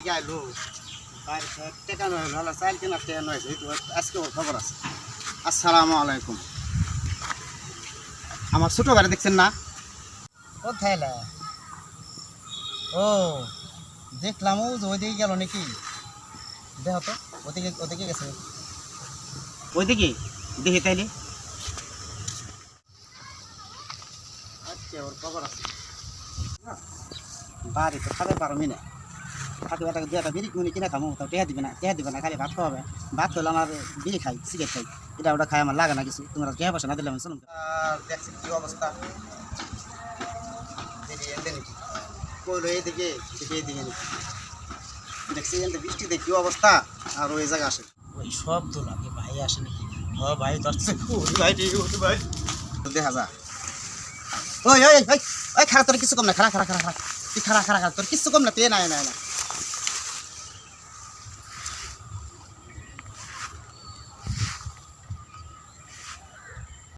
আইলো বাইরে টাকা নয় হলো চাইল কেনার টাকা নয় আজকে ওর খবর আছে। আসসালামু আলাইকুম। আমার ছোট ভাই দেখছেন না? কোথায় ও দেখলাম ও যে ওইদিকে গেল নাকি, দেখো তো ওদিকে গেছে ওইদিকে দেখি তাইলে। আজকে ওর খবর আছে। বাড়ি তো খাবে পারো মিনে খাতে টাকা দিয়ে একটা বিড়ি কুড়ি কিনে খামো, তাও টেহা দিবে না, খালি ভাত খাওয়াবে। ভাত হলে আমার বিড়ি খাই, সিগারেট খাই, এটা ওটা খাই, আমার লাগে না কিছু। তোমরা টেহা পয়সা না দিলে আমি শুনুন। দেখছি কি অবস্থা, এইদিকে এইদিকে দেখছি বৃষ্টিতে কি অবস্থা। আর ওই জায়গা আসে ওই সব তো লাগে ভাই আসে নাকি? ভাই ভাই দেখা যা। ওই ওই ওই ওই খারাপ, তোর কিছু কম না, খারা তুই খারা তোর কিছু কম না, তুই না